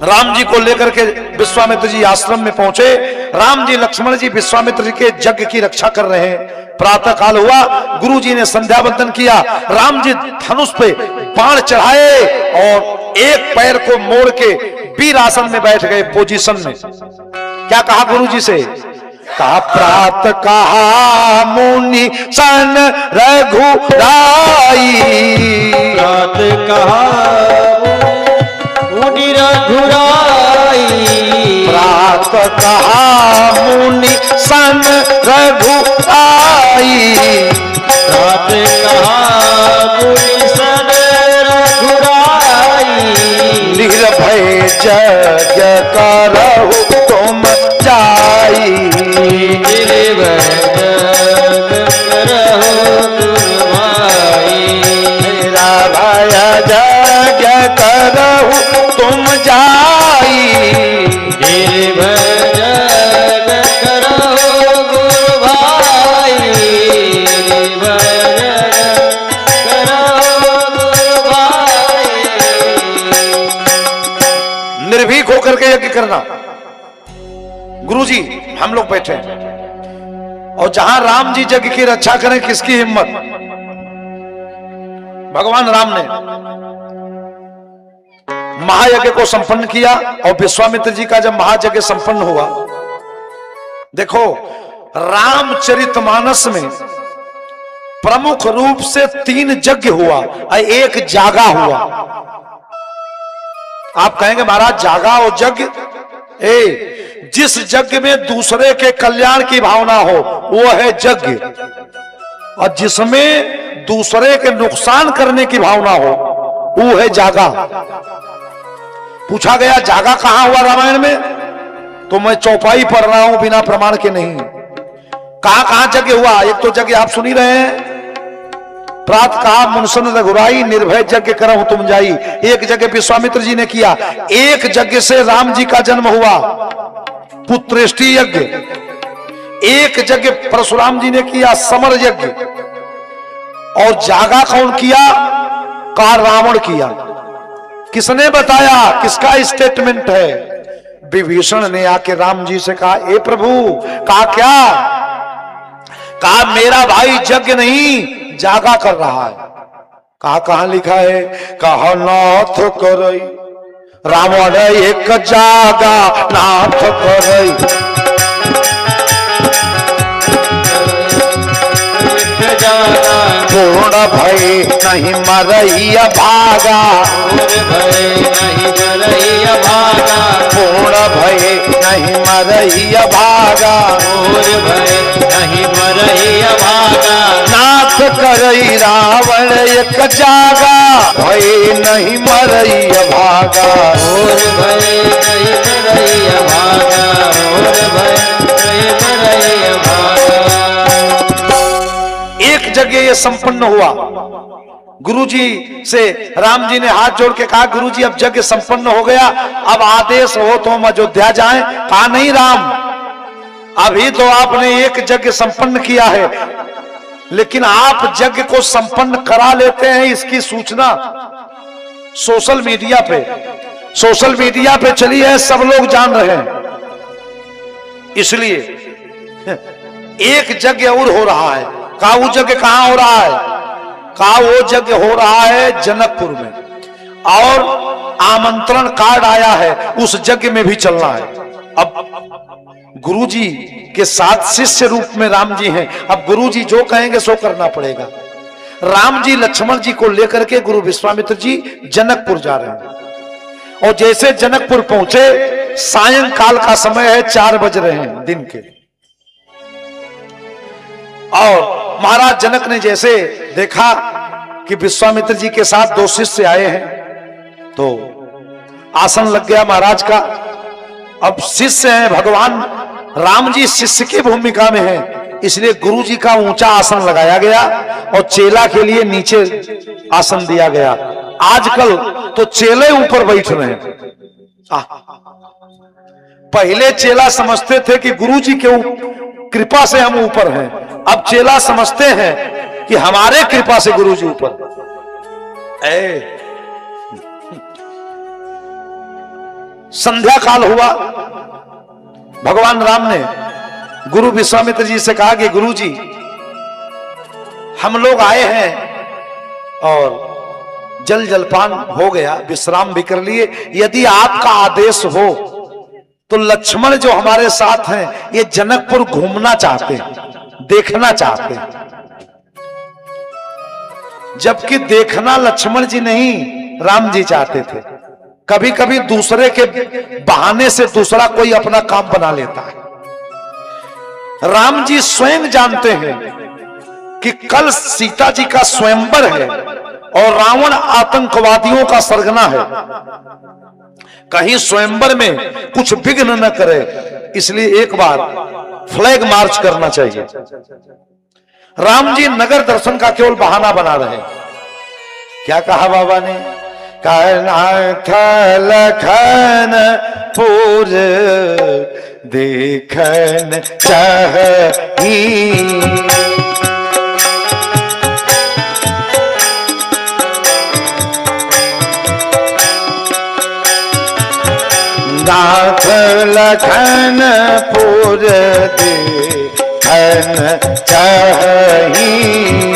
राम जी को लेकर के विश्वामित्र जी आश्रम में पहुंचे। राम जी लक्ष्मण जी विश्वामित्र जी के यज्ञ की रक्षा कर रहे हैं। प्रातः काल हुआ, गुरु जी ने संध्या वंदन किया। राम जी धनुष पे बाण चढ़ाए और एक पैर को मोड़ के वीर आसन में बैठ गए, पोजीशन में। क्या कहा गुरु जी से? कहा प्रात कहा मुनि सन रघुराई, प्रात कहा मुनि रघुराई, प्रात कहा मुनि सन रघुराई, प्रात कहा मुनि सन रघुराई, निर्भय जग करहु तुम जाई, निर्भय जग करहु तुम भाई, निर्भय जग करहु तुम जाई, निर्भय जग करहु गुरु भाई, निर्भय जग करहु गुरु भाई। निर्भीक होकर के यज्ञ करना। गुरुजी हम लोग बैठे और जहां राम जी यज्ञ की रक्षा करें, किसकी हिम्मत? भगवान राम ने महायज्ञ को संपन्न किया और विश्वामित्र जी का जब महायज्ञ संपन्न हुआ, देखो रामचरितमानस में प्रमुख रूप से 3 यज्ञ हुआ और 1 जागा हुआ। आप कहेंगे महाराज जागा और यज्ञ, जिस यज्ञ में दूसरे के कल्याण की भावना हो वो है यज्ञ, और जिसमें दूसरे के नुकसान करने की भावना हो वो है जागा। पूछा गया जागा कहां हुआ रामायण में, तो मैं चौपाई पढ़ रहा हूं बिना प्रमाण के नहीं। कहां यज्ञ हुआ? एक तो यज्ञ आप सुन ही रहे हैं, प्रात कहा मुनसन रघुराई, निर्भय यज्ञ करहु तुम जाई। एक यज्ञ विश्वामित्र जी ने किया। एक यज्ञ से राम जी का जन्म हुआ, पुत्रेष्टि यज्ञ। एक यज्ञ परशुराम जी ने किया, समर यज्ञ। और जागा कौन किया? का रावण किया। किसने बताया? किसका स्टेटमेंट है? विभीषण ने आके राम जी से कहा, ए प्रभु, कहा क्या? कहा मेरा भाई यज्ञ नहीं जागा कर रहा है। कहा कहां लिखा है? कहा नाथ करई रावण एक जागा नाथ करई, पूर्ण भय नहीं मरैया भागा, पूर्ण भय नहीं मरैया भागा, नाथ करई रावण एक जागा, भय नहीं मरैया भागा, और भय नहीं मरैया भागा, और भय नहीं मरैया भागा। एक जगह ये संपन्न हुआ। गुरुजी से राम जी ने हाथ जोड़ के कहा, गुरुजी अब यज्ञ संपन्न हो गया, अब आदेश हो तो हम अयोध्या जाएं। कहा नहीं राम, अभी तो आपने एक यज्ञ संपन्न किया है, लेकिन आप यज्ञ को संपन्न करा लेते हैं, इसकी सूचना सोशल मीडिया पे चली है, सब लोग जान रहे हैं। इसलिए एक यज्ञ और हो रहा है। कहा वो यज्ञ कहां हो रहा है? कहा वो यज्ञ हो रहा है जनकपुर में, और आमंत्रण कार्ड आया है, उस यज्ञ में भी चलना है। अब गुरुजी के साथ शिष्य रूप में राम जी हैं, अब गुरुजी जो कहेंगे सो करना पड़ेगा। राम जी लक्ष्मण जी को लेकर के गुरु विश्वामित्र जी जनकपुर जा रहे हैं, और जैसे जनकपुर पहुंचे, सायंकाल का समय है, 4 बज रहे हैं दिन के। और महाराज जनक ने जैसे देखा कि विश्वामित्र जी के साथ 2 शिष्य आए हैं, तो आसन लग गया महाराज का। अब शिष्य हैं, भगवान राम जी शिष्य की भूमिका में हैं, इसलिए गुरु जी का ऊंचा आसन लगाया गया और चेला के लिए नीचे आसन दिया गया। आजकल तो चेले ऊपर बैठ रहे हैं। पहले चेला समझते थे कि गुरु जी के कृपा से हम ऊपर हैं, अब चेला समझते हैं कि हमारे कृपा से गुरु जी ऊपर। संध्या काल हुआ। भगवान राम ने गुरु विश्वामित्र जी से कहा कि गुरु जी, हम लोग आए हैं और जल जलपान हो गया, विश्राम भी कर लिए। यदि आपका आदेश हो तो लक्ष्मण जो हमारे साथ हैं ये जनकपुर घूमना चाहते हैं, देखना चाहते हैं। जबकि देखना लक्ष्मण जी नहीं, राम जी चाहते थे। कभी कभी दूसरे के बहाने से दूसरा कोई अपना काम बना लेता है। राम जी स्वयं जानते हैं कि कल सीता जी का स्वयंवर है और रावण आतंकवादियों का सरगना है, कहीं स्वयंवर में कुछ विघ्न न करे, इसलिए एक बार फ्लैग मार्च करना चाहिए। राम जी नगर दर्शन का केवल बहाना बना रहे। क्या कहा बाबा ने? नाथ लखन पुर देखन चाही, नाथ लखन पुर देखन चाही।